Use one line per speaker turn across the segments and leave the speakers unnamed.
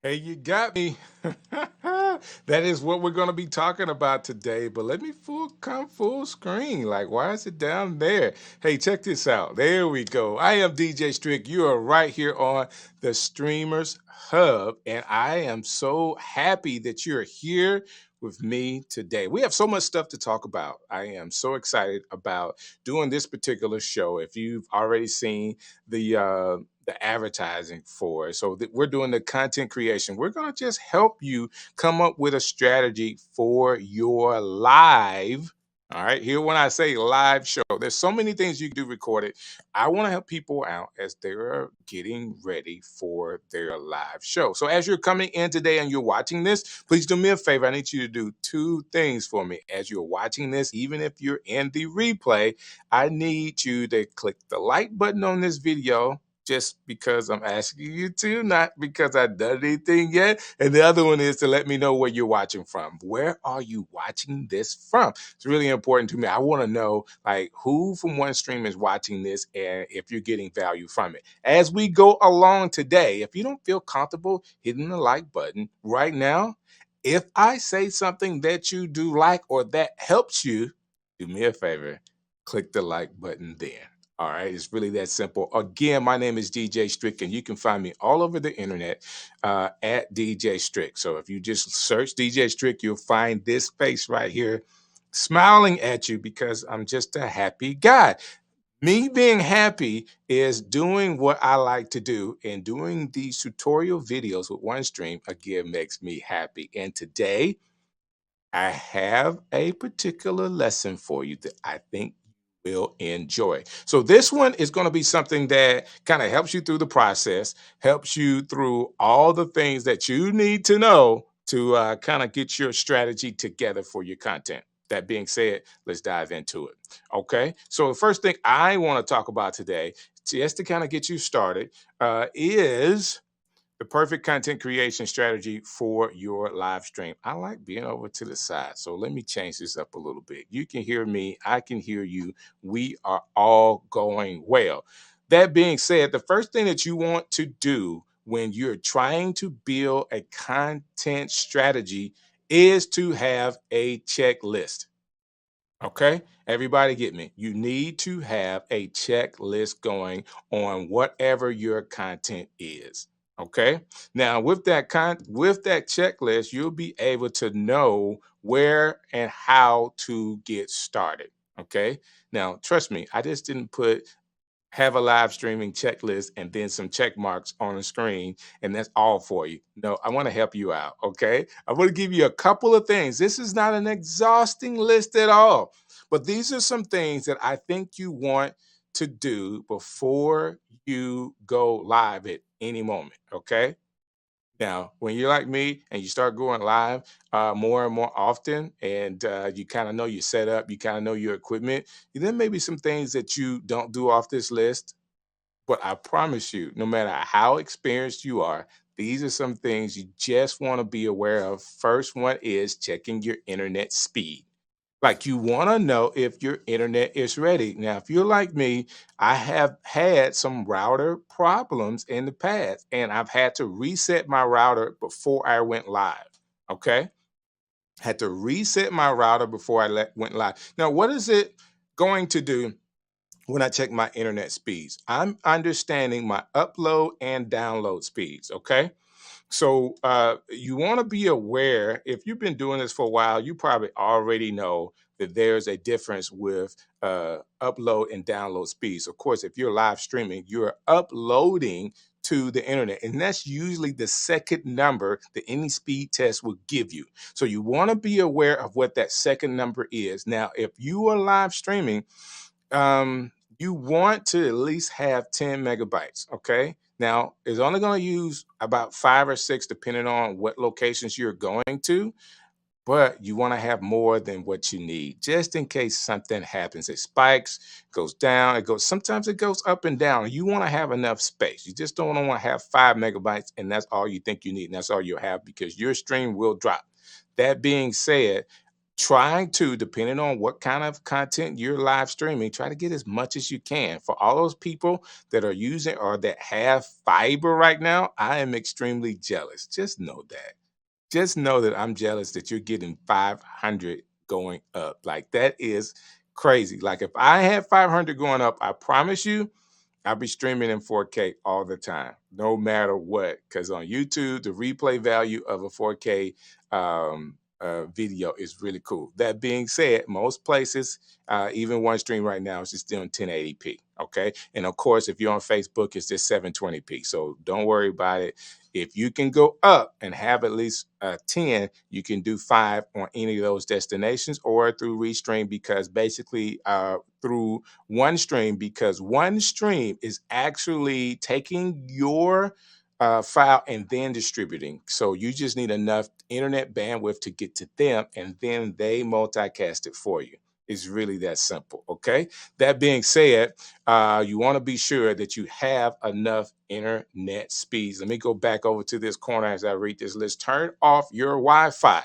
Hey, you got me. That is what we're going to be talking about today. But let me come full screen. Like, why is it down there? Hey, check this out. There we go. I am DJ Strick. You are right here on the Streamers Hub. And I am so happy that you're here with me today. We have so much stuff to talk about. I am so excited about doing this particular show. If you've already seen the advertising for it. So we're doing the content creation. We're going to just help you come up with a strategy for your live. All right. Here, when I say live show, there's so many things you can do recorded. I want to help people out as they're getting ready for their live show. So, as you're coming in today and you're watching this, please do me a favor. I need you to do two things for me as you're watching this, even if you're in the replay. I need you to click the like button on this video just because I'm asking you to, not because I've done anything yet. And the other one is to let me know where you're watching from. Where are you watching this from? It's really important to me. I want to know like who from one stream is watching this and if you're getting value from it. As we go along today, if you don't feel comfortable hitting the like button right now, if I say something that you do like or that helps you, do me a favor, click the like button then. All right, it's really that simple. Again, my name is DJ Strick, and you can find me all over the internet at DJ Strick. So if you just search DJ Strick, you'll find this face right here smiling at you because I'm just a happy guy. Me being happy is doing what I like to do, and doing these tutorial videos with OneStream again makes me happy. And today, I have a particular lesson for you that I think you will enjoy. So, this one is going to be something that kind of helps you through the process, helps you through all the things that you need to know to kind of get your strategy together for your content. That being said, let's dive into it. Okay. So, the first thing I want to talk about today, just to kind of get you started, is the perfect content creation strategy for your live stream. I like being over to the side. So let me change this up a little bit. You can hear me. I can hear you. We are all going well. That being said, the first thing that you want to do when you're trying to build a content strategy is to have a checklist. Okay, everybody get me. You need to have a checklist going on whatever your content is. Okay. Now with that checklist, you'll be able to know where and how to get started. Okay. Now, trust me, I just didn't put have a live streaming checklist and then some check marks on the screen, and that's all for you. No, I want to help you out. Okay. I want to give you a couple of things. This is not an exhausting list at all, but these are some things that I think you want to do before you go live at any moment. Okay. Now, when you're like me and you start going live more and more often, and you kind of know your setup, you kind of know your equipment, then maybe some things that you don't do off this list. But I promise you, no matter how experienced you are, these are some things you just want to be aware of. First one is checking your internet speed. Like you want to know if your internet is ready. Now, if you're like me, I have had some router problems in the past, and I've had to reset my router before I went live. Okay. Had to reset my router before went live. Now, what is it going to do when I check my internet speeds? I'm understanding my upload and download speeds. Okay. So you want to be aware. If you've been doing this for a while, you probably already know that there's a difference with upload and download speeds. Of course, if you're live streaming, you're uploading to the internet, and that's usually the second number that any speed test will give you. So you want to be aware of what that second number is. Now, if you are live streaming, you want to at least have 10 megabytes. Okay. Now, it's only going to use about 5 or 6, depending on what locations you're going to, but you want to have more than what you need just in case something happens. It spikes, goes down, sometimes it goes up and down. You want to have enough space. You just don't want to have 5 megabytes and that's all you think you need. And that's all you'll have because your stream will drop. That being said, Try to, depending on what kind of content you're live streaming, try to get as much as you can. For all those people that are using or that have fiber right now, I am extremely jealous. Just know that. Just know that I'm jealous that you're getting 500 going up. Like that is crazy. Like if I had 500 going up, I promise you I'll be streaming in 4K all the time, no matter what. Because on YouTube, the replay value of a 4K video is really cool. That being said, most places, even one stream right now is just doing 1080p. Okay. And of course, if you're on Facebook, it's just 720p. So don't worry about it. If you can go up and have at least 10, you can do 5 on any of those destinations or through Restream because basically through one stream is actually taking your file and then distributing. So you just need enough internet bandwidth to get to them, and then they multicast it for you. It's really that simple. Okay. That being said, you want to be sure that you have enough internet speeds. Let me go back over to this corner as I read this list. Turn off your Wi-Fi,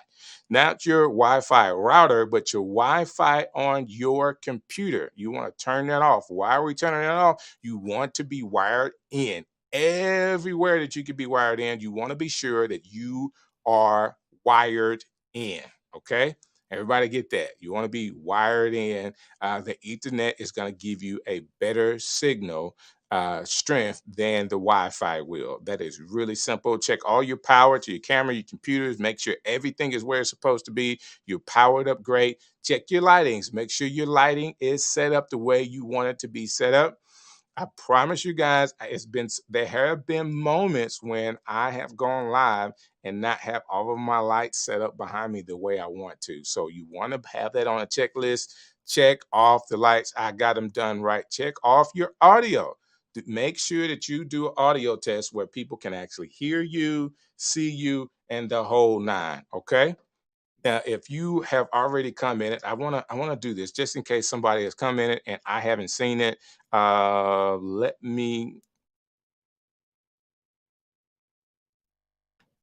not your Wi-Fi router, but your Wi-Fi on your computer. You want to turn that off. Why are we turning that off? You want to be wired in. Everywhere that you can be wired in, you want to be sure that you are wired in. Okay. Everybody get that. You want to be wired in. The Ethernet is going to give you a better signal strength than the Wi-Fi will. That is really simple. Check all your power to your camera, your computers. Make sure everything is where it's supposed to be. You're powered up great. Check your lightings. Make sure your lighting is set up the way you want it to be set up. I promise you guys, there have been moments when I have gone live and not have all of my lights set up behind me the way I want to. So you want to have that on a checklist. Check off the lights. I got them done right. Check off your audio. Make sure that you do an audio test where people can actually hear you, see you, and the whole nine. Okay. Now, if you have already commented, I wanna do this just in case somebody has commented and I haven't seen it. Let me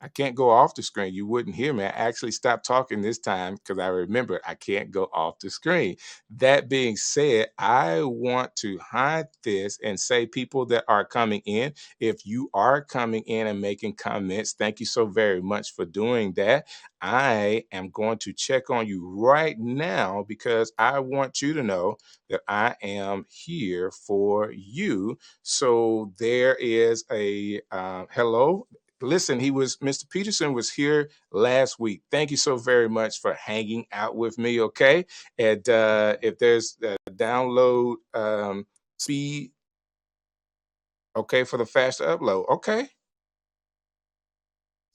I can't go off the screen. You wouldn't hear me. I actually stopped talking this time because I remember I can't go off the screen. That being said, I want to hide this and say people that are coming in, if you are coming in and making comments, thank you so very much for doing that. I am going to check on you right now because I want you to know that I am here for you. So there is a hello. Listen, he was Mr. Peterson was here last week. Thank you so very much for hanging out with me. Okay, and if there's a download speed, okay, for the faster upload, okay,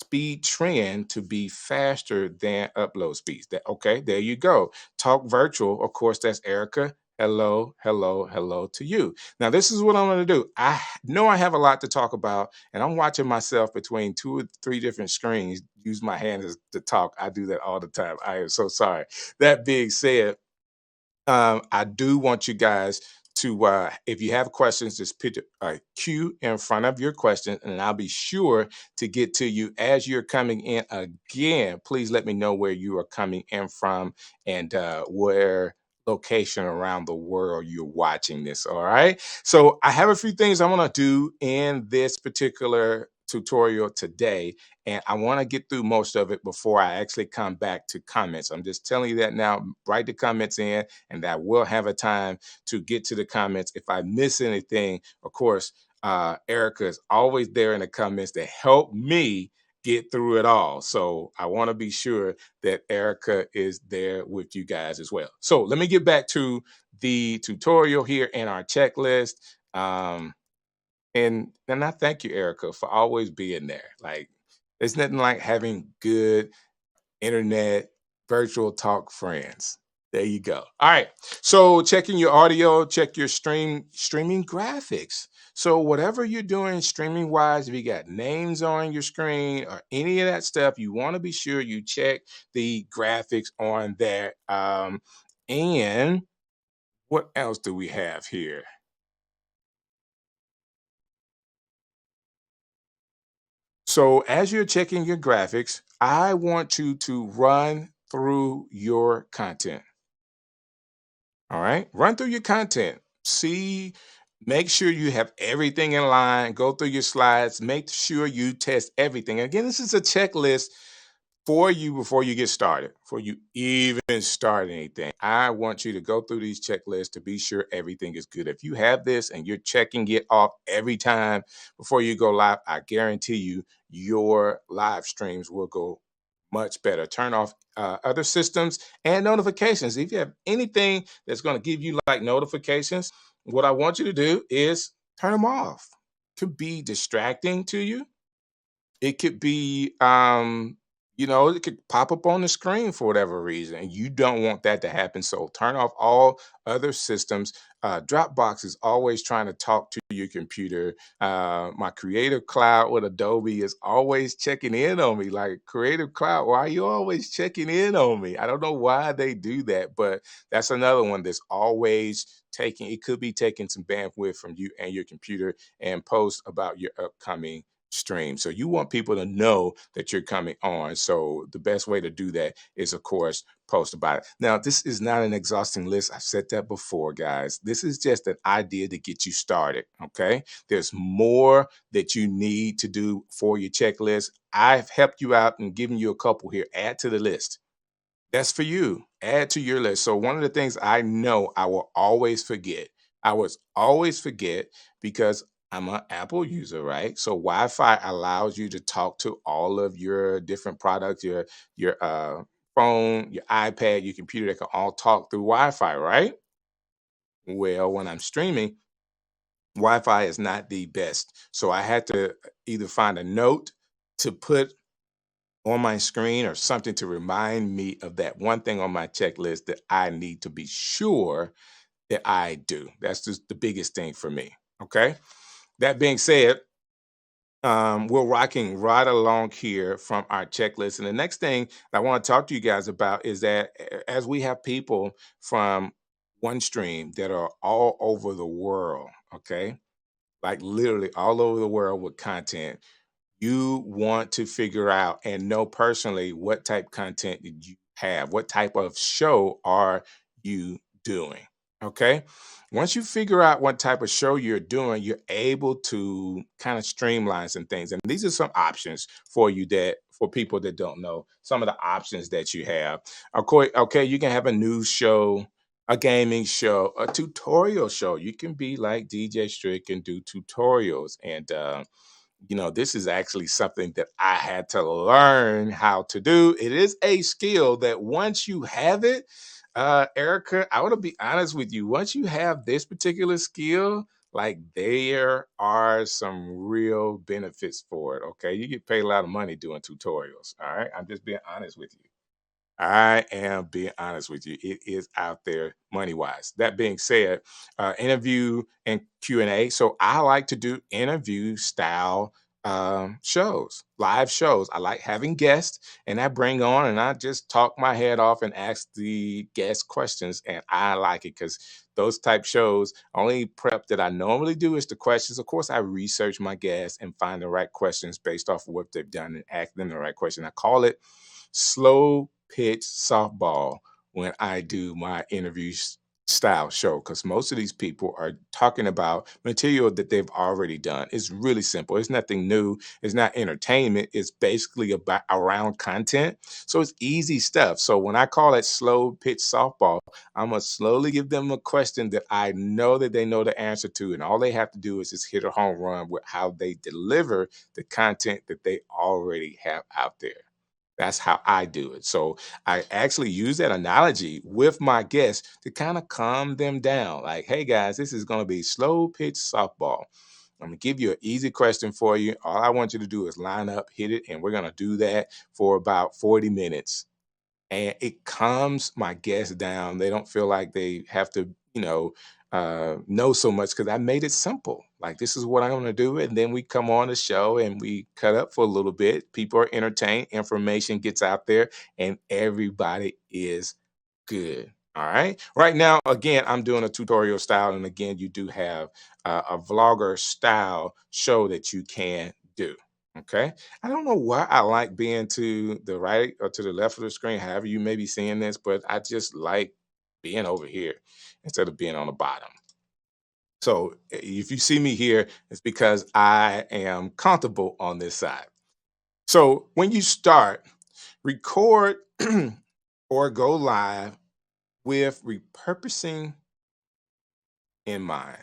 speed trend to be faster than upload speeds. That okay, there you go. Talk virtual, of course, that's Erica. Hello, hello, hello to you. Now, this is what I'm going to do. I know I have a lot to talk about, and I'm watching myself between 2 or 3 different screens use my hands to talk. I do that all the time. I am so sorry. That being said, I do want you guys to, if you have questions, just put a Q in front of your question, and I'll be sure to get to you as you're coming in. Again, please let me know where you are coming in from and where location around the world you're watching this. All right. So I have a few things I want to do in this particular tutorial today, and I want to get through most of it before I actually come back to comments. I'm just telling you that now. Write the comments in, and I will have a time to get to the comments. If I miss anything, of course, Erica is always there in the comments to help me get through it all. So I want to be sure that Erica is there with you guys as well. So let me get back to the tutorial here in our checklist. And I thank you, Erica, for always being there. Like, there's nothing like having good internet virtual talk friends. There you go. All right. So checking your audio, check your streaming graphics. So whatever you're doing streaming wise, if you got names on your screen or any of that stuff, you want to be sure you check the graphics on there. And what else do we have here? So as you're checking your graphics, I want you to run through your content. All right. Run through your content. See, make sure you have everything in line. Go through your slides. Make sure you test everything. Again, this is a checklist for you before you get started, before you even start anything. I want you to go through these checklists to be sure everything is good. If you have this and you're checking it off every time before you go live, I guarantee you your live streams will go much better. Turn off other systems and notifications. If you have anything that's going to give you like notifications, what I want you to do is turn them off. Could be distracting to you. It could be, it could pop up on the screen for whatever reason, and you don't want that to happen. So turn off all other systems. Dropbox is always trying to talk to your computer. My Creative Cloud with Adobe is always checking in on me. Like, Creative Cloud, why are you always checking in on me? I don't know why they do that, but that's another one that's always taking. It could be taking some bandwidth from you and your computer and post about your upcoming stream. So you want people to know that you're coming on. So the best way to do that is, of course, post about it. Now, this is not an exhausting list. I've said that before, guys. This is just an idea to get you started. Okay. There's more that you need to do for your checklist. I've helped you out and given you a couple here. Add to the list. That's for you. Add to your list. So one of the things I know I will always forget, I was always forget because I'm an Apple user, right? So Wi-Fi allows you to talk to all of your different products, your phone, your iPad, your computer, that can all talk through Wi-Fi, right? Well, when I'm streaming, Wi-Fi is not the best. So I had to either find a note to put on my screen or something to remind me of that one thing on my checklist that I need to be sure that I do. That's just the biggest thing for me. Okay. That being said, we're rocking right along here from our checklist. And the next thing I want to talk to you guys about is that as we have people from one stream that are all over the world, okay, like literally all over the world with content, you want to figure out and know personally what type content did you have, what type of show are you doing. Okay. Once you figure out what type of show you're doing, you're able to kind of streamline some things. And these are some options for you, that for people that don't know some of the options that you have. Okay, you can have a news show, a gaming show, a tutorial show. You can be like DJ Strick and do tutorials. And this is actually something that I had to learn how to do. It is a skill that once you have it, Erica, I want to be honest with you. Once you have this particular skill, like, there are some real benefits for it. Okay. You get paid a lot of money doing tutorials. All right. I'm just being honest with you. I am being honest with you. It is out there money wise. That being said, interview and Q&A. So I like to do interview style shows, live shows. I like having guests, and I bring on and I just talk my head off and ask the guest questions. And I like it because those type shows, only prep that I normally do is the questions. Of course, I research my guests and find the right questions based off of what they've done and ask them the right question. I call it slow pitch softball when I do my style show, because most of these people are talking about material that they've already done. It's really simple. It's nothing new. It's not entertainment. It's basically about around content. So it's easy stuff. So when I call it slow pitch softball, I'm gonna slowly give them a question that I know that they know the answer to, and all they have to do is just hit a home run with how they deliver the content that they already have out there. That's how I do it. So I actually use that analogy with my guests to kind of calm them down. Like, hey guys, this is going to be slow pitch softball. I'm going to give you an easy question for you. All I want you to do is line up, hit it, and we're going to do that for about 40 minutes. And it calms my guests down. They don't feel like they have to, know so much, because I made it simple. Like, this is what I'm going to do. And then we come on the show and we cut up for a little bit. People are entertained. Information gets out there and everybody is good. All right. Right now, again, I'm doing a tutorial style. And again, you do have a vlogger style show that you can do. Okay. I don't know why I like being to the right or to the left of the screen, however you may be seeing this, but I just like being over here instead of being on the bottom. So if you see me here, it's because I am comfortable on this side. So when you start, record or go live with repurposing in mind.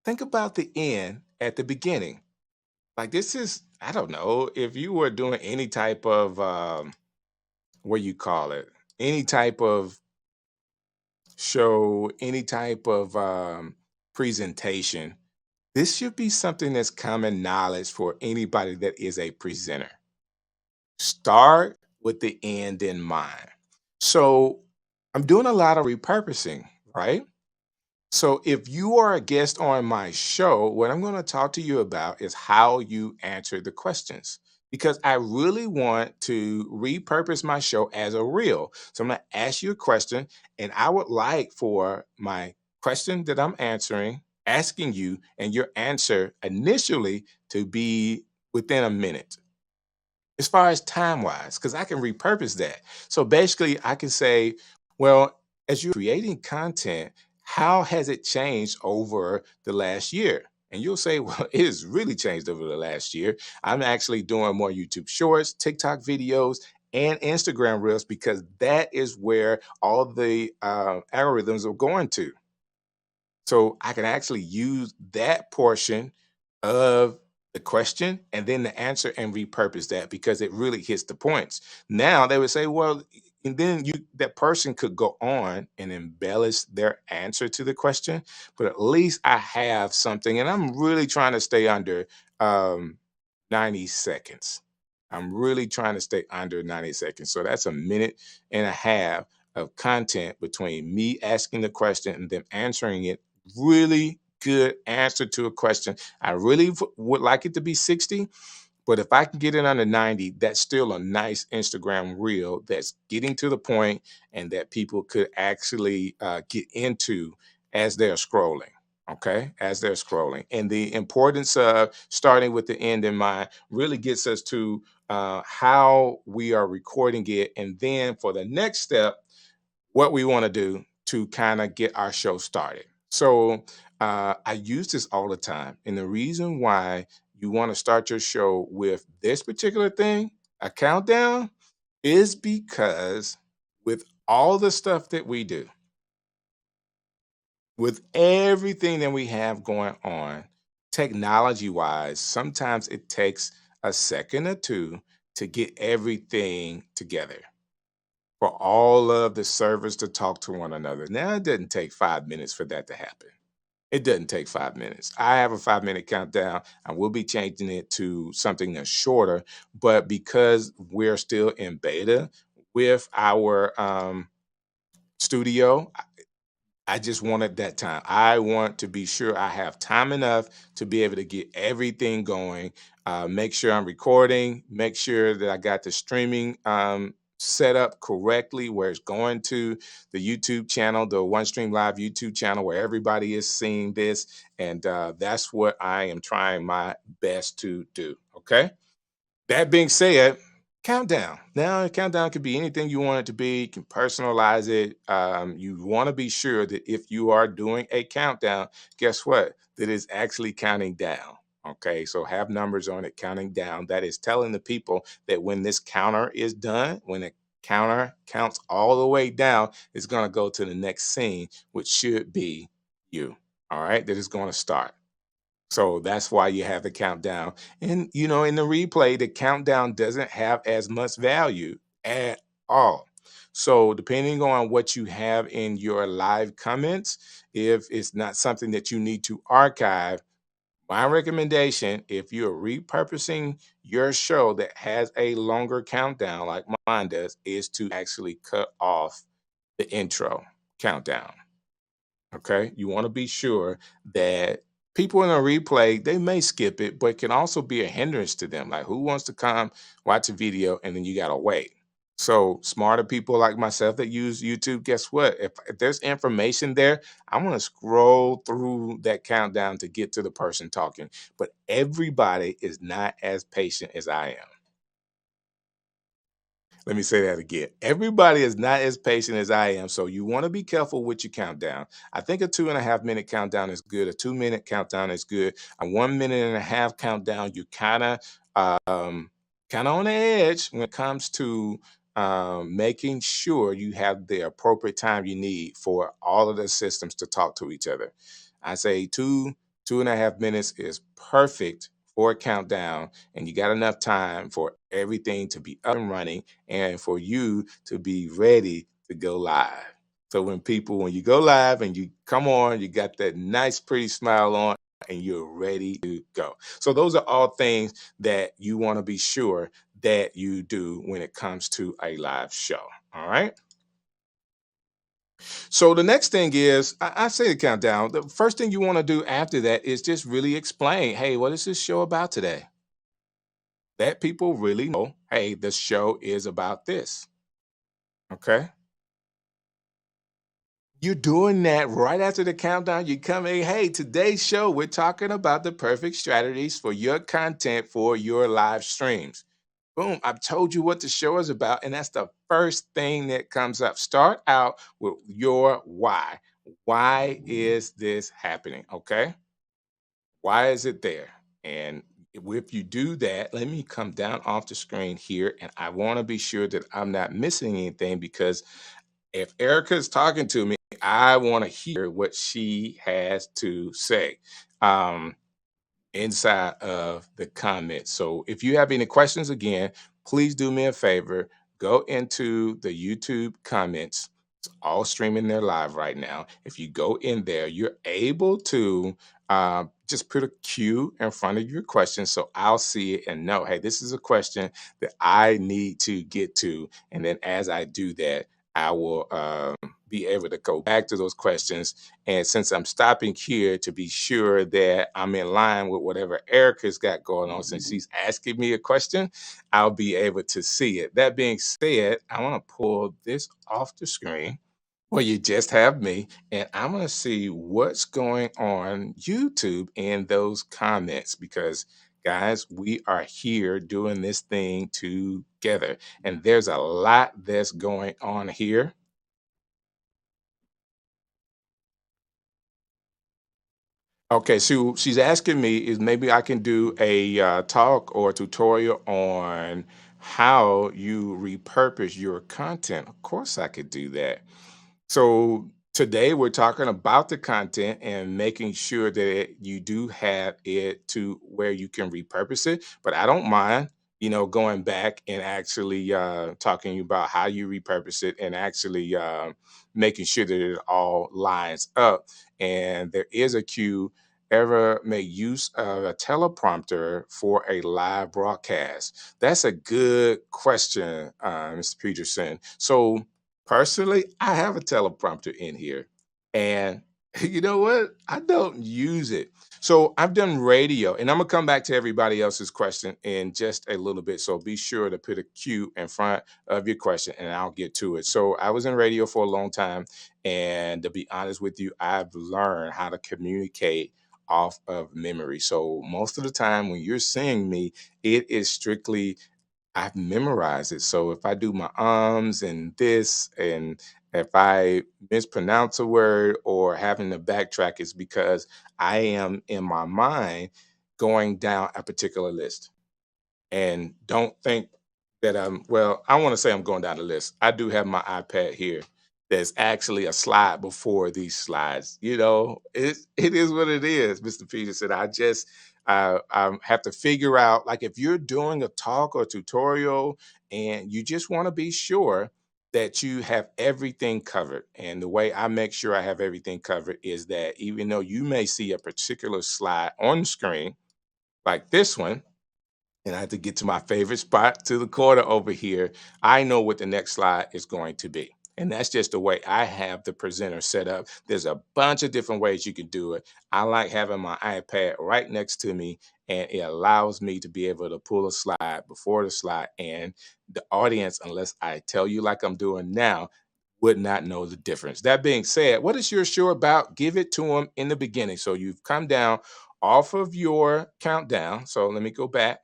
Think about the end at the beginning. Like this is, I don't know, if you were doing any type of what you call it, any type of show, any type of presentation, this should be something that's common knowledge for anybody that is a presenter. Start with the end in mind. So I'm doing a lot of repurposing, right? So, if you are a guest on my show, what I'm going to talk to you about is how you answer the questions because I really want to repurpose my show as a reel. So, I'm going to ask you a question, and I would like for my question that I'm answering, asking you, and your answer initially to be within a minute as far as time wise, because I can repurpose that. So basically, I can say, well, as you're creating content, how has it changed over the last year? And you'll say, well, it has really changed over the last year. I'm actually doing more YouTube shorts, TikTok videos, and Instagram reels because that is where all the algorithms are going to. So I can actually use that portion of the question and then the answer and repurpose that because it really hits the points. Now they would say, well, and then you that person could go on and embellish their answer to the question, but at least I have something, and I'm really trying to stay under um, 90 seconds. I'm really trying to stay under 90 seconds. So that's a minute and a half of content between me asking the question and them answering it. Really good answer to a question. I really would like it to be 60, but if I can get it under 90, that's still a nice Instagram reel that's getting to the point and that people could actually get into as they're scrolling. Okay, as they're scrolling. And the importance of starting with the end in mind really gets us to how we are recording it. And then for the next step, what we want to do to kind of get our show started. So I use this all the time. And the reason why you want to start your show with this particular thing, a countdown, is because with all the stuff that we do, with everything that we have going on, technology wise, sometimes it takes a second or two to get everything together for all of the servers to talk to one another. Now, it doesn't take 5 minutes for that to happen. It doesn't take 5 minutes. I have a 5 minute countdown. I will be changing it to something that's shorter, but because we're still in beta with our studio, I just wanted that time. I want to be sure I have time enough to be able to get everything going. Make sure I'm recording. Make sure that I got the streaming set up correctly, where it's going to the YouTube channel, the One Stream Live YouTube channel, where everybody is seeing this, and that's what I am trying my best to do. Okay. That being said, countdown. Now, a countdown could be anything you want it to be. You can personalize it. You want to be sure that if you are doing a countdown, guess what? That is actually counting down. Okay, so have numbers on it counting down. That is telling the people that when this counter is done, when the counter counts all the way down, it's going to go to the next scene, which should be you. All right, that is going to start. So that's why you have the countdown. And in the replay, the countdown doesn't have as much value at all. So depending on what you have in your live comments, if it's not something that you need to archive, my recommendation, if you're repurposing your show that has a longer countdown like mine does, is to actually cut off the intro countdown. Okay. You want to be sure that people in a replay, they may skip it, but it can also be a hindrance to them. Like, who wants to come watch a video and then you got to wait? So smarter people like myself that use YouTube, guess what? If there's information there, I'm gonna scroll through that countdown to get to the person talking. But everybody is not as patient as I am. Let me say that again. Everybody is not as patient as I am. So you want to be careful with your countdown. I think a 2.5 minute countdown is good. A 2 minute countdown is good. A 1 minute and a half countdown, you kind of on the edge when it comes to making sure you have the appropriate time you need for all of the systems to talk to each other. I say 2.5 minutes is perfect for a countdown, and you got enough time for everything to be up and running and for you to be ready to go live. So when you go live and you come on, you got that nice, pretty smile on and you're ready to go. So those are all things that you want to be sure that you do when it comes to a live show. All right. So the next thing is, I say the countdown. The first thing you want to do after that is just really explain, hey, what is this show about today? Let people really know, hey, the show is about this. Okay. You're doing that right after the countdown. You come in, hey, today's show, we're talking about the perfect strategies for your content for your live streams. Boom, I've told you what the show is about, and that's the first thing that comes up. Start out with your why. Why is this happening? Okay. Why is it there? And if you do that, let me come down off the screen here, and I want to be sure that I'm not missing anything because if Erica is talking to me, I want to hear what she has to say inside of the comments. So if you have any questions, again, please do me a favor. Go into the YouTube comments. It's all streaming there live right now. If you go in there, you're able to just put a Q in front of your question so I'll see it and know, hey, this is a question that I need to get to. And then as I do that, I will be able to go back to those questions. And since I'm stopping here to be sure that I'm in line with whatever Erica's got going on, since she's asking me a question, I'll be able to see it. That being said, I want to pull this off the screen. Well, you just have me, and I'm going to see what's going on YouTube in those comments because, guys, we are here doing this thing together, and there's a lot that's going on here. Okay, so she's asking me is maybe I can do a talk or a tutorial on how you repurpose your content. Of course, I could do that. So today we're talking about the content and making sure that you do have it to where you can repurpose it. But I don't mind, going back and actually talking about how you repurpose it and actually making sure that it all lines up. And there is a cue. Ever make use of a teleprompter for a live broadcast? That's a good question, Mr. Peterson. So personally, I have a teleprompter in here, and you know what? I don't use it. So I've done radio, and I'm gonna come back to everybody else's question in just a little bit. So be sure to put a Q in front of your question, and I'll get to it. So I was in radio for a long time, and to be honest with you, I've learned how to communicate off of memory. So most of the time when you're seeing me, it is strictly I've memorized it. So if I do my ums and this, and if I mispronounce a word or having to backtrack, it's because I am in my mind going down a particular list. And don't think that well, I want to say I'm going down the list. I do have my iPad here. There's actually a slide before these slides. It is what it is, Mr. Peterson. I have to figure out, like, if you're doing a talk or tutorial and you just want to be sure that you have everything covered. And the way I make sure I have everything covered is that even though you may see a particular slide on the screen, like this one, and I have to get to my favorite spot to the corner over here. I know what the next slide is going to be. And that's just the way I have the presenter set up. There's a bunch of different ways you can do it. I like having my iPad right next to me, and it allows me to be able to pull a slide before the slide. And the audience, unless I tell you like I'm doing now, would not know the difference. That being said, what is your show about? Give it to them in the beginning. So you've come down off of your countdown. So let me go back.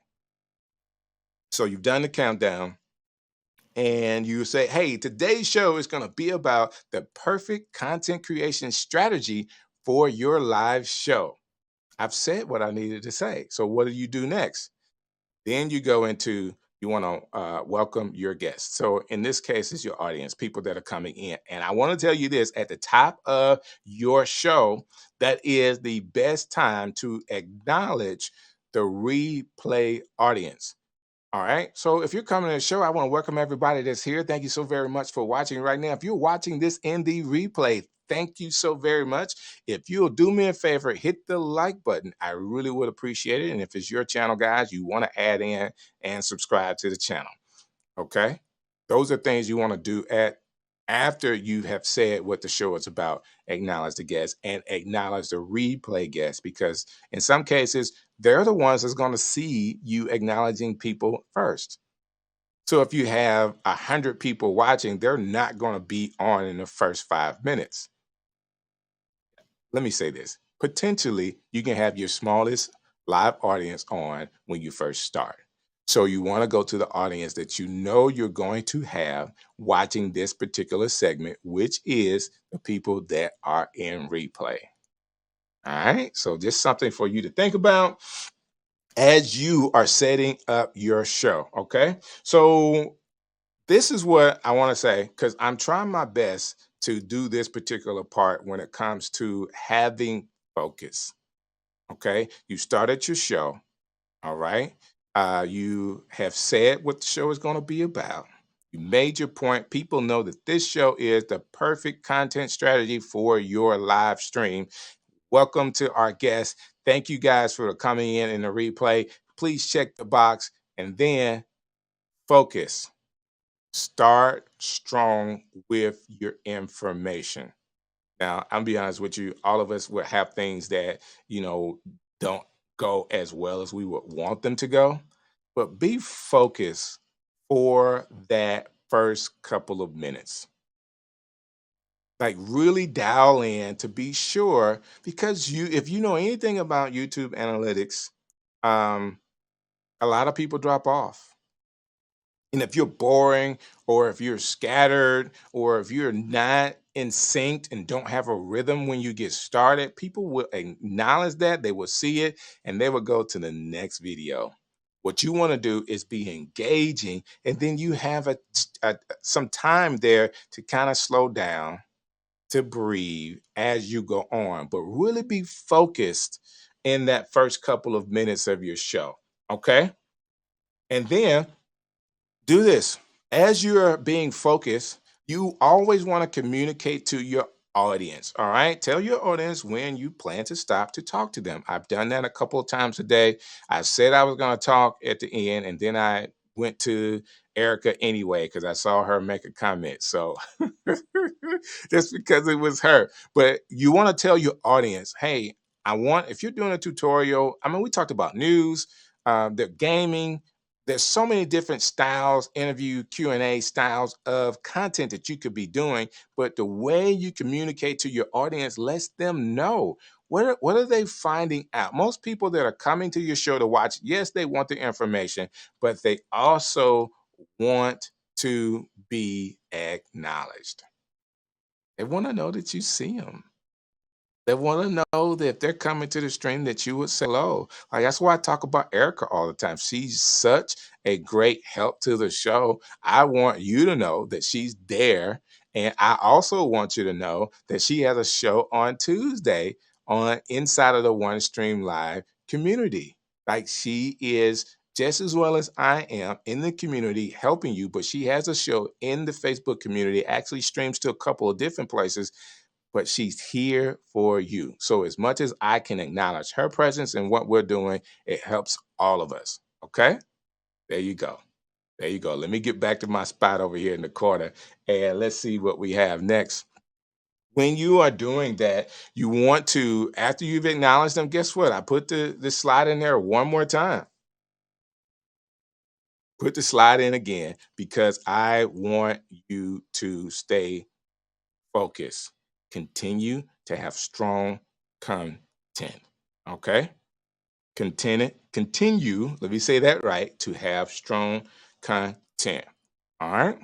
So you've done the countdown and you say, hey, today's show is going to be about the perfect content creation strategy for your live show. I've said what I needed to say. So, what do you do next? Then you go into you want to welcome your guests. So, in this case, it's your audience, people that are coming in. And I want to tell you this at the top of your show, that is the best time to acknowledge the replay audience. All right. So if you're coming to the show, I want to welcome everybody that's here. Thank you so very much for watching right now. If you're watching this in the replay, thank you so very much. If you'll do me a favor, hit the like button. I really would appreciate it. And if it's your channel, guys, you want to add in and subscribe to the channel. Okay. Those are things you want to do after you have said what the show is about. Acknowledge the guests and acknowledge the replay guests, because in some cases they're the ones that's going to see you acknowledging people first. So if you have 100 people watching, they're not going to be on in the first 5 minutes. Let me say this. Potentially, you can have your smallest live audience on when you first start. So you want to go to the audience that you know you're going to have watching this particular segment, which is the people that are in replay. All right. So just something for you to think about as you are setting up your show. Okay. So this is what I want to say, because I'm trying my best to do this particular part when it comes to having focus. Okay. You started your show. All right. You have said what the show is going to be about. You made your point. People know that this show is the perfect content strategy for your live stream. Welcome to our guests. Thank you guys for coming in the replay. Please check the box and then focus. Start strong with your information. Now, I'm be honest with you, all of us will have things that, don't go as well as we would want them to go, but be focused for that first couple of minutes. Like really dial in to be sure, because if you know anything about YouTube analytics, um, a lot of people drop off. And if you're boring, or if you're scattered, or if you're not in sync and don't have a rhythm when you get started, people will acknowledge that, they will see it, and they will go to the next video. What you want to do is be engaging, and then you have some time there to kind of slow down, to breathe as you go on, but really be focused in that first couple of minutes of your show. Okay. And then do this. As you're being focused, you always want to communicate to your audience. All right. Tell your audience when you plan to stop to talk to them. I've done that a couple of times a day. I said I was going to talk at the end, and then I went to Erica anyway because I saw her make a comment. So just because it was her. But you want to tell your audience, hey, if you're doing a tutorial, I mean, we talked about news, the gaming, there's so many different styles, interview Q&A styles of content that you could be doing, but the way you communicate to your audience lets them know what are they finding out. Most people that are coming to your show to watch, yes, they want the information, but they also want to be acknowledged. They want to know that you see them. They want to know that if they're coming to the stream that you would say hello. Like that's why I talk about Erica all the time. She's such a great help to the show. I want you to know that she's there. And I also want you to know that she has a show on Tuesday on Inside of the One Stream Live community. Like she is just as well as I am in the community helping you, but she has a show in the Facebook community, actually streams to a couple of different places, but she's here for you. So as much as I can acknowledge her presence and what we're doing, it helps all of us. Okay? There you go. There you go. Let me get back to my spot over here in the corner and let's see what we have next. When you are doing that, you want to, after you've acknowledged them, guess what? I put the slide in there one more time. Put the slide in again because I want you to stay focused. Continue to have strong content. Okay? Continue, let me say that right, to have strong content. All right?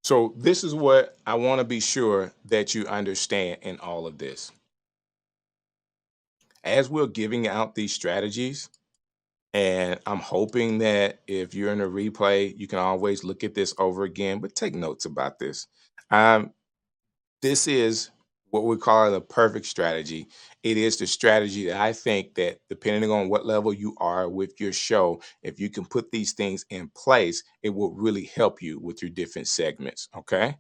So this is what I want to be sure that you understand in all of this. As we're giving out these strategies, and I'm hoping that if you're in a replay, you can always look at this over again, but take notes about this. Um, this is what we call the perfect strategy. It is the strategy that I think that depending on what level you are with your show, if you can put these things in place, it will really help you with your different segments. Okay.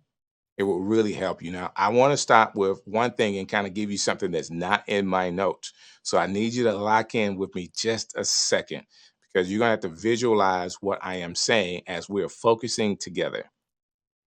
It will really help you. Now, I want to start with one thing and kind of give you something that's not in my notes. So I need you to lock in with me just a second because you're going to have to visualize what I am saying as we're focusing together.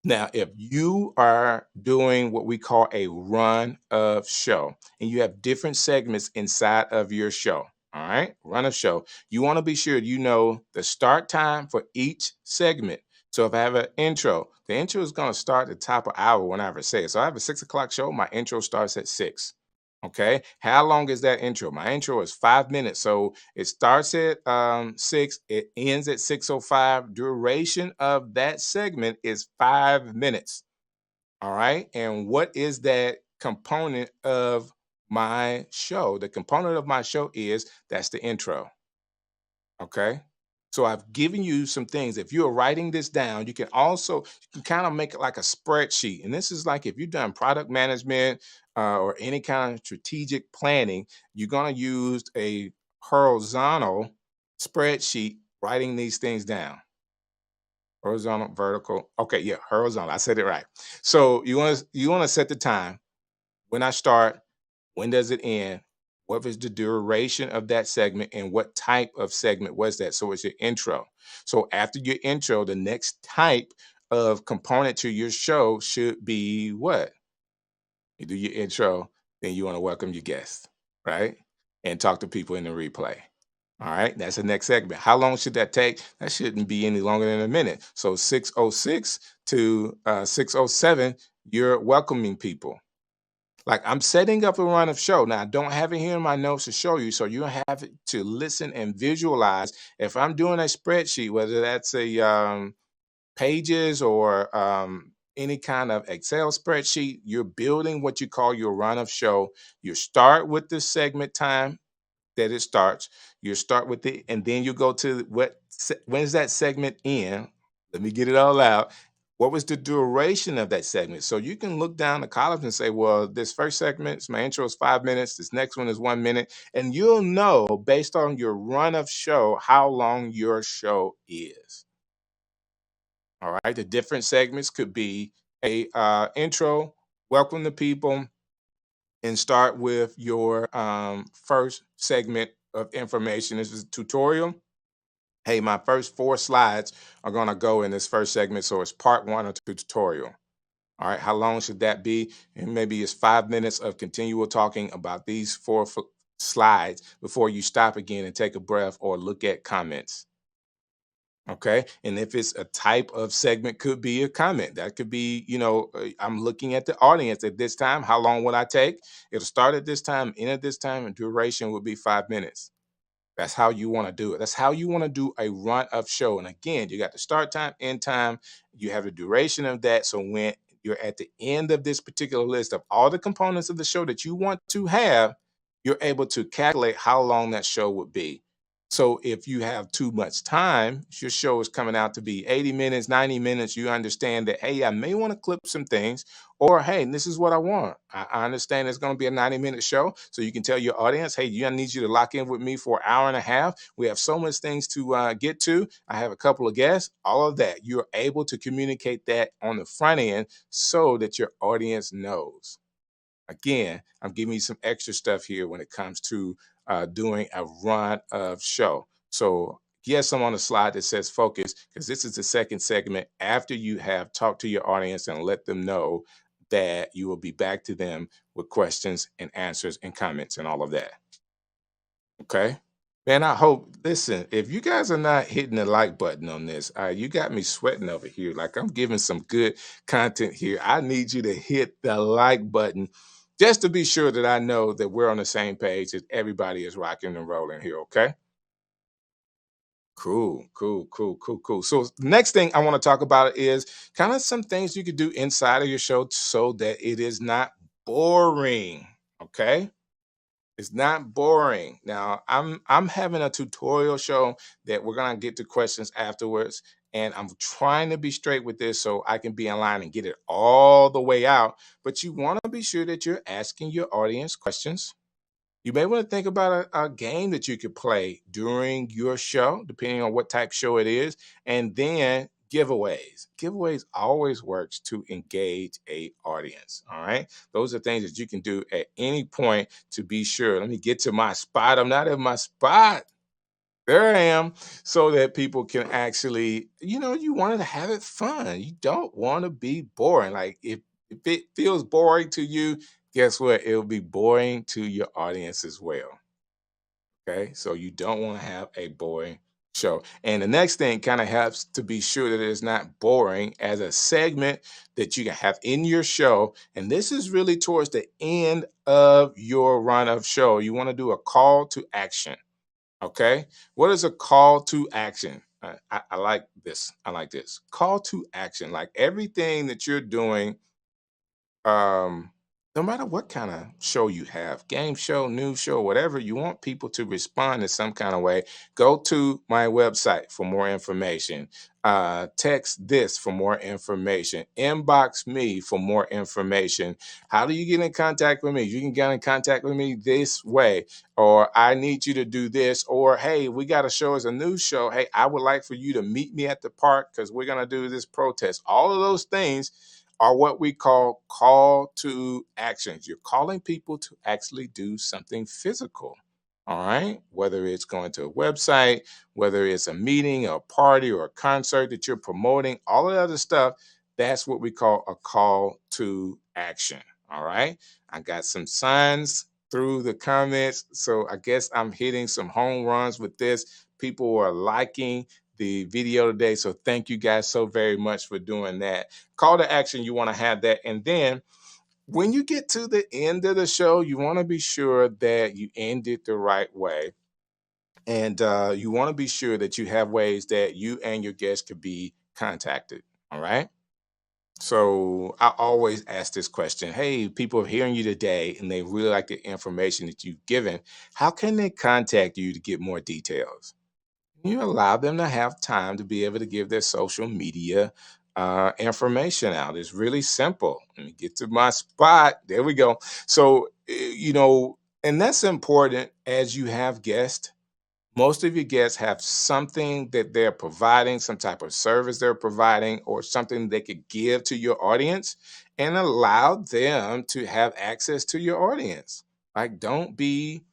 Now, if you are doing what we call a run of show and you have different segments inside of your show, all right, run of show, you want to be sure you know the start time for each segment. So if I have an intro, the intro is going to start at the top of hour whenever I say it. So I have a 6 o'clock show, my intro starts at 6. Okay. How long is that intro? My intro is 5 minutes. So it starts at 6, it ends at 6:05. Duration of that segment is 5 minutes. All right. And what is that component of my show? The component of my show is that's the intro. Okay. So I've given you some things. If you're writing this down, you can also you can kind of make it like a spreadsheet. And this is like if you've done product management or any kind of strategic planning, you're going to use a horizontal spreadsheet writing these things down. Horizontal, vertical. Okay, yeah, horizontal. I said it right. So you want to set the time when I start, when does it end? What is the duration of that segment and what type of segment was that? So it's your intro. So after your intro, the next type of component to your show should be what? You do your intro, then you want to welcome your guests, right? And talk to people in the replay. All right, that's the next segment. How long should that take? That shouldn't be any longer than a minute. So 6:06 to 6:07, you're welcoming people. Like I'm setting up a run of show. Now I don't have it here in my notes to show you, so you have to listen and visualize. If I'm doing a spreadsheet, whether that's a pages or any kind of Excel spreadsheet, you're building what you call your run of show. You start with the segment time that it starts. You start with it, and then you go to when's that segment end? Let me get it all out. What was the duration of that segment? So you can look down the columns and say, well, this first segment, my intro is 5 minutes. This next one is 1 minute. And you'll know based on your run of show how long your show is. All right. The different segments could be a intro, welcome the people, and start with your first segment of information. This is a tutorial. Hey, my first 4 slides are going to go in this first segment. So it's part 1 of the tutorial. All right. How long should that be? And maybe it's 5 minutes of continual talking about these 4 slides before you stop again and take a breath or look at comments. Okay. And if it's a type of segment, could be a comment. That could be, I'm looking at the audience at this time. How long will I take? It'll start at this time, end at this time, and duration will be 5 minutes. That's how you want to do it. That's how you want to do a run of show. And again, you got the start time, end time, you have the duration of that. So when you're at the end of this particular list of all the components of the show that you want to have, you're able to calculate how long that show would be. So if you have too much time, your show is coming out to be 80 minutes, 90 minutes, you understand that, hey, I may want to clip some things, or hey, this is what I want. I understand it's going to be a 90-minute show. So you can tell your audience, hey, I need you to lock in with me for an hour and a half. We have so much things to get to. I have a couple of guests, all of that. You're able to communicate that on the front end so that your audience knows. Again, I'm giving you some extra stuff here when it comes to doing a run of show. So, yes, I'm on a slide that says focus because this is the second segment after you have talked to your audience and let them know that you will be back to them with questions and answers and comments and all of that. Okay. Man, I hope, listen, if you guys are not hitting the like button on this, you got me sweating over here. Like I'm giving some good content here. I need you to hit the like button just to be sure that I know that we're on the same page, that everybody is rocking and rolling here. Okay. Cool, cool, cool, cool, cool. So next thing I want to talk about is kind of some things you could do inside of your show so that it is not boring. Okay. It's not boring. Now, I'm having a tutorial show that we're gonna get to questions afterwards, and I'm trying to be straight with this so I can be in line and get it all the way out. But you want to be sure that you're asking your audience questions. You may want to think about a game that you could play during your show, depending on what type show it is, and then giveaways. Giveaways always works to engage a audience. All right, those are things that you can do at any point to be sure. Let me get to my spot. I'm not in my spot. There I am, so that people can actually, you wanted to have it fun. You don't want to be boring. Like if it feels boring to you, guess what? It'll be boring to your audience as well. Okay. So you don't want to have a boring show. And the next thing kind of helps to be sure that it's not boring as a segment that you can have in your show. And this is really towards the end of your run of show. You want to do a call to action. Okay. What is a call to action? I like this. I like this. Call to action. Like everything that you're doing, um, no matter what kind of show you have, game show, news show, whatever, you want people to respond in some kind of way. Go to my website for more information. Text this for more information. Inbox me for more information. How do you get in contact with me? You can get in contact with me this way, or I need you to do this, or hey, we got a show as a news show. Hey, I would like for you to meet me at the park because we're going to do this protest. All of those things are what we call to actions. You're calling people to actually do something physical. All right. Whether it's going to a website, whether it's a meeting, a party, or a concert that you're promoting, all of that other stuff, that's what we call a call to action. All right. I got some signs through the comments. So I guess I'm hitting some home runs with this. People are liking the video today. So thank you guys so very much for doing that. Call to action, you want to have that. And then when you get to the end of the show, you want to be sure that you end it the right way. And you want to be sure that you have ways that you and your guests could be contacted. All right. So I always ask this question. Hey, people are hearing you today and they really like the information that you've given. How can they contact you to get more details? You allow them to have time to be able to give their social media information out. It's really simple. Let me get to my spot. There we go. So, and that's important as you have guests. Most of your guests have something that they're providing, some type of service they're providing, or something they could give to your audience and allow them to have access to your audience. Like, don't be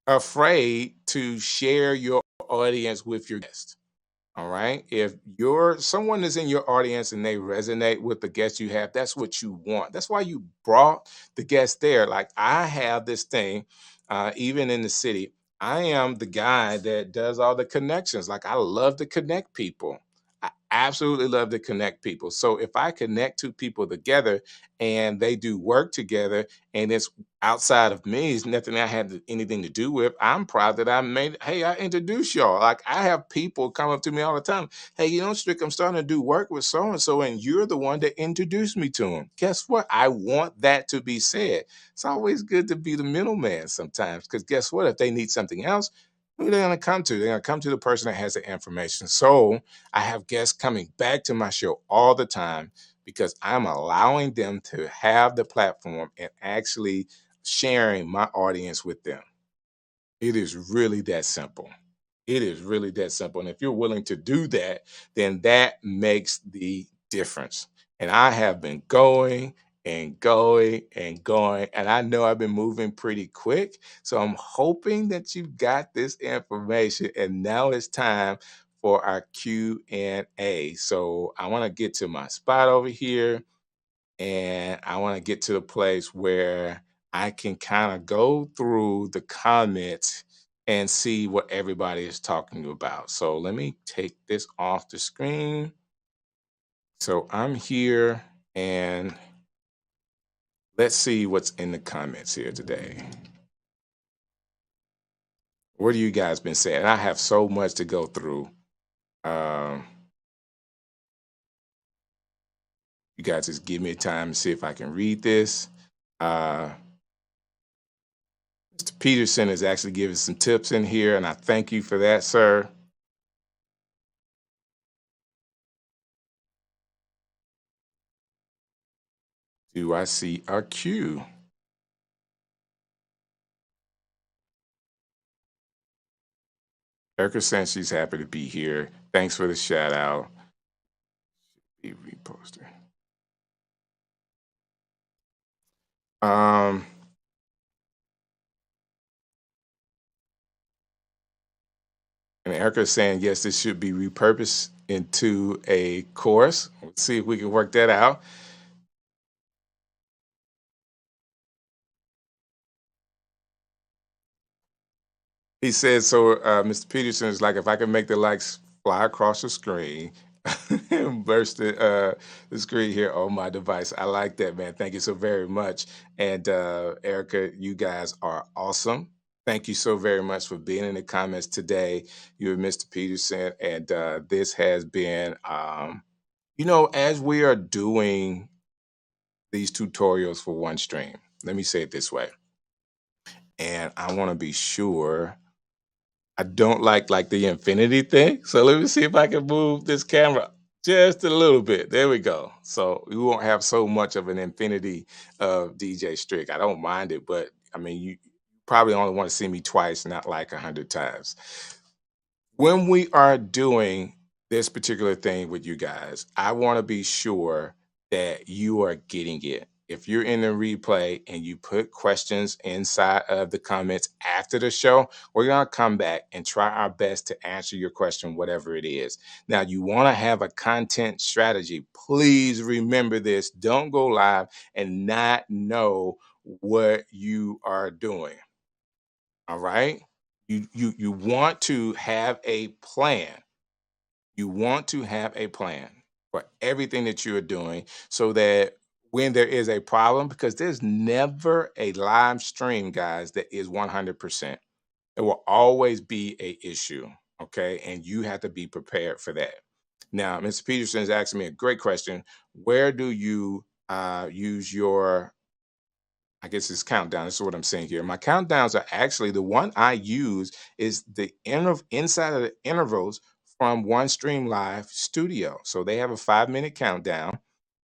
afraid to share your audience with your guests. All right. If you're someone is in your audience and they resonate with the guest you have, that's what you want. That's why you brought the guest there. Like I have this thing, even in the city, I am the guy that does all the connections. Like I love to connect people. I absolutely love to connect people. So if I connect two people together and they do work together and it's outside of me, it's nothing I had anything to do with. I'm proud that I made, hey, I introduce y'all. Like I have people come up to me all the time. Hey, Strick, I'm starting to do work with so and so, and you're the one that introduced me to him. Guess what? I want that to be said. It's always good to be the middleman sometimes, because guess what? If they need something else, who are they going to come to? They're going to come to the person that has the information. So I have guests coming back to my show all the time because I'm allowing them to have the platform and actually sharing my audience with them. It is really that simple. It is really that simple. And if you're willing to do that, then that makes the difference. And I have been going and going and going. And I know I've been moving pretty quick. So I'm hoping that you got this information. And now it's time for our Q&A. So I want to get to my spot over here, and I want to get to the place where I can kind of go through the comments and see what everybody is talking about. So let me take this off the screen. So I'm here, and let's see what's in the comments here today. What have you guys been saying? I have so much to go through. Um, you guys just give me time to see if I can read this. Uh, Mr. Peterson is actually giving some tips in here, and I thank you for that, sir. Do I see our cue? Erica saying she's happy to be here. Thanks for the shout out. Be reposted. Um, and Erica is saying yes, this should be repurposed into a course. Let's see if we can work that out. He says, so Mr. Peterson is like, if I can make the likes fly across the screen and burst the screen here on my device. I like that, man. Thank you so very much. And Erica, you guys are awesome. Thank you so very much for being in the comments today. You and Mr. Peterson. And this has been, as we are doing these tutorials for OneStream, let me say it this way. And I want to be sure I don't like the infinity thing. So let me see if I can move this camera just a little bit. There we go. So we won't have so much of an infinity of DJ Strick. I don't mind it, but I mean, you probably only want to see me twice, not like 100 times. When we are doing this particular thing with you guys, I want to be sure that you are getting it. If you're in the replay and you put questions inside of the comments after the show, we're going to come back and try our best to answer your question, whatever it is. Now, you want to have a content strategy. Please remember this. Don't go live and not know what you are doing. All right? You want to have a plan. You want to have a plan for everything that you are doing so that when there is a problem, because there's never a live stream, guys, that is 100%. There will always be a issue, okay? And you have to be prepared for that. Now, Mr. Peterson is asking me a great question. Where do you use your, I guess it's countdown. This is what I'm saying here. My countdowns are actually the one I use is the inside of the intervals from One Stream Live Studio. So they have a 5 minute countdown,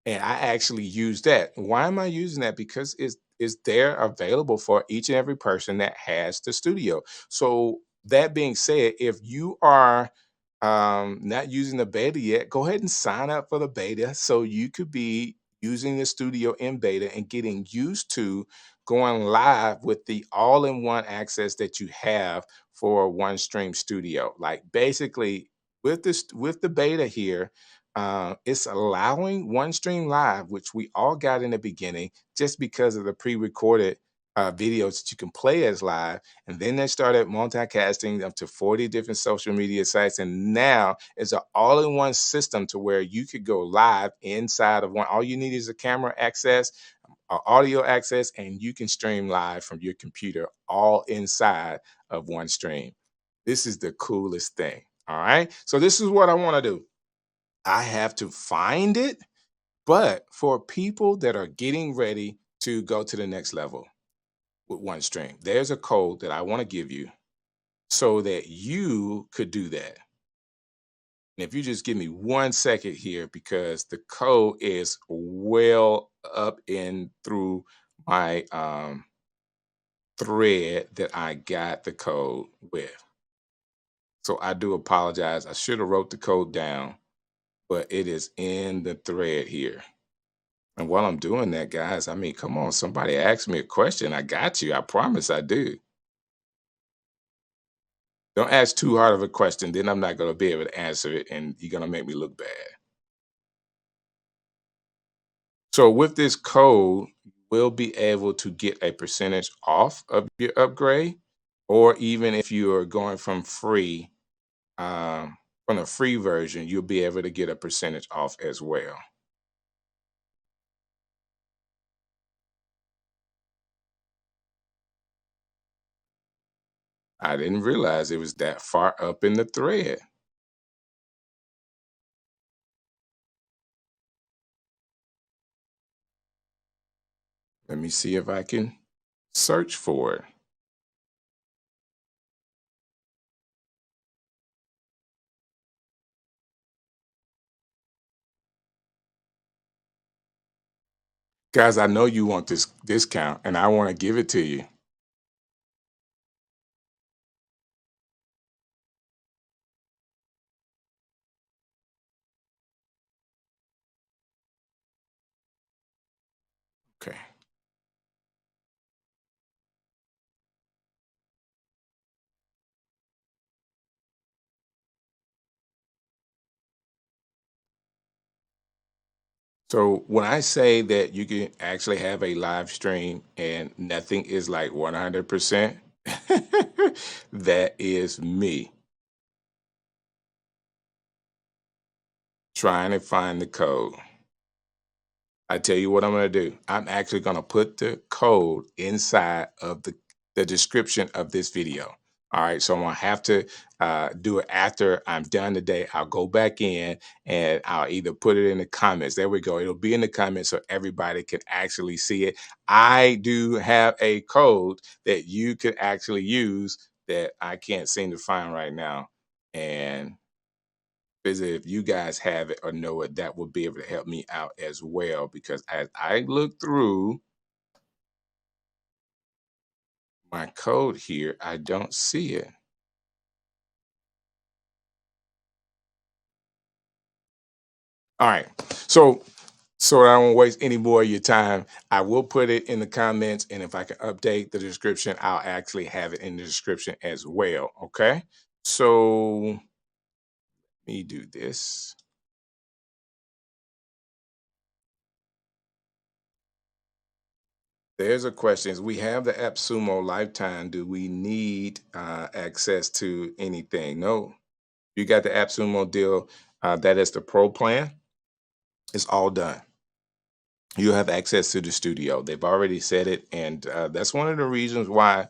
and I actually use that. Why am I using that? Because it's there available for each and every person that has the studio. So that being said, if you are not using the beta yet, go ahead and sign up for the beta so you could be using the studio in beta and getting used to going live with the all-in-one access that you have for One Stream Studio. Like basically with the beta here, it's allowing One Stream Live, which we all got in the beginning, just because of the pre-recorded videos that you can play as live. And then they started multicasting up to 40 different social media sites. And now it's an all-in-one system to where you could go live inside of one. All you need is a camera access, audio access, and you can stream live from your computer all inside of One Stream. This is the coolest thing. All right. So this is what I want to do. I have to find it, but for people that are getting ready to go to the next level with OneStream, there's a code that I want to give you so that you could do that. And if you just give me 1 second here, because the code is well up in through my thread that I got the code with. So I do apologize. I should have wrote the code down, but it is in the thread here. And while I'm doing that, guys, I mean, come on, somebody ask me a question. I got you. I promise I do. Don't ask too hard of a question, then I'm not going to be able to answer it and you're going to make me look bad. So, with this code, we'll be able to get a percentage off of your upgrade, or even if you are going from the free version, you'll be able to get a percentage off as well. I didn't realize it was that far up in the thread. Let me see if I can search for it. Guys, I know you want this discount and I want to give it to you. Okay. So when I say that you can actually have a live stream and nothing is like 100%, that is me trying to find the code. I tell you what I'm going to do. I'm actually going to put the code inside of the description of this video. All right. So I'm going to have to do it after I'm done today. I'll go back in and I'll either put it in the comments. There we go. It'll be in the comments so everybody can actually see it. I do have a code that you could actually use that I can't seem to find right now. And visit if you guys have it or know it, that will be able to help me out as well. Because as I look through my code here, I don't see it. All right. So so I don't waste any more of your time, I will put it in the comments. And if I can update the description, I'll actually have it in the description as well. Okay. So let me do this. There's a question. Is we have the AppSumo lifetime. Do we need access to anything? No, you got the AppSumo deal. That is the pro plan. It's all done. You have access to the studio. They've already said it, and that's one of the reasons why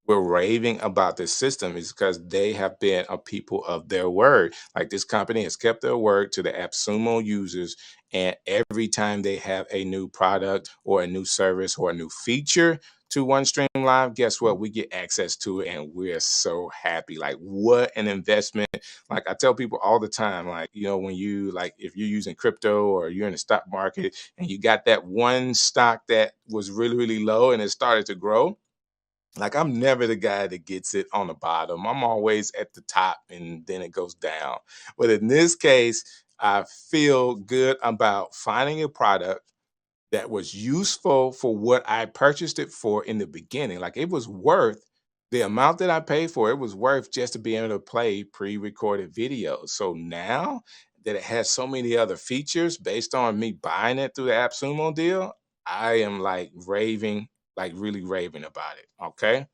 we're raving about this system is because they have been a people of their word. Like this company has kept their word to the AppSumo users, and every time they have a new product or a new service or a new feature to OneStream Live, guess what? We get access to it, and we're so happy. Like what an investment! Like I tell people all the time, like when you like if you're using crypto or you're in the stock market and you got that one stock that was really, really low and it started to grow, like I'm never the guy that gets it on the bottom. I'm always at the top and then it goes down. But in this case, I feel good about finding a product that was useful for what I purchased it for in the beginning. Like it was worth the amount that I paid for. It was worth just to be able to play pre-recorded videos. So now that it has so many other features based on me buying it through the AppSumo deal, I am like raving, like really raving about it. Okay.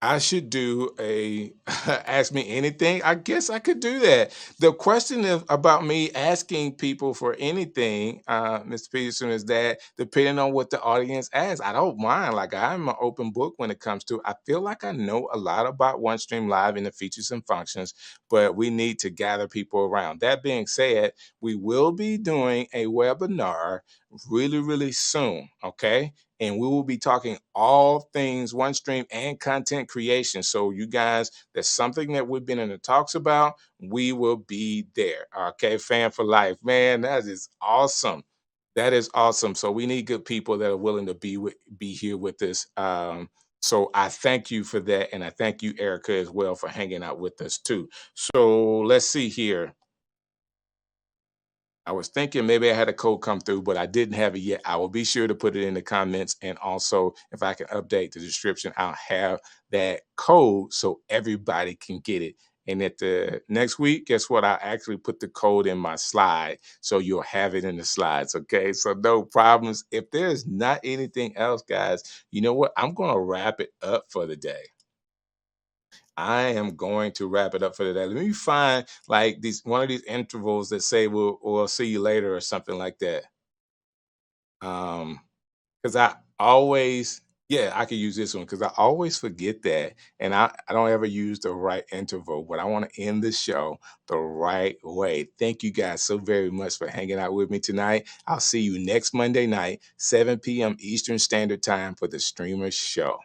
I should do a ask me anything. I guess I could do that. The question is about me asking people for anything, Mr. Peterson, is that depending on what the audience asks, I don't mind. Like I'm an open book when it comes to. I feel like I know a lot about OneStream Live and the features and functions, but we need to gather people around. That being said, we will be doing a webinar really, really soon. Okay, and we will be talking all things one stream and content creation. So you guys, that's something that we've been in the talks about. We will be there. Okay, fan for life, man. That is awesome. That is awesome. So we need good people that are willing to be here with us. So I thank you for that, and I thank you, Erica, as well for hanging out with us too. So let's see here. I was thinking maybe I had a code come through, but I didn't have it yet. I will be sure to put it in the comments. And also, if I can update the description, I'll have that code so everybody can get it. And at the next week, guess what? I'll actually put the code in my slide. So you'll have it in the slides. Okay. So no problems. If there's not anything else, guys, you know what? I'm going to wrap it up for the day. I am going to wrap it up for today. Let me find like these one of these intervals that say we'll see you later or something like that. Um, because I always yeah, I could use this one because I always forget that. And I don't ever use the right interval, but I want to end the show the right way. Thank you guys so very much for hanging out with me tonight. I'll see you next Monday night, 7 p.m. Eastern Standard Time for the Streamers Show.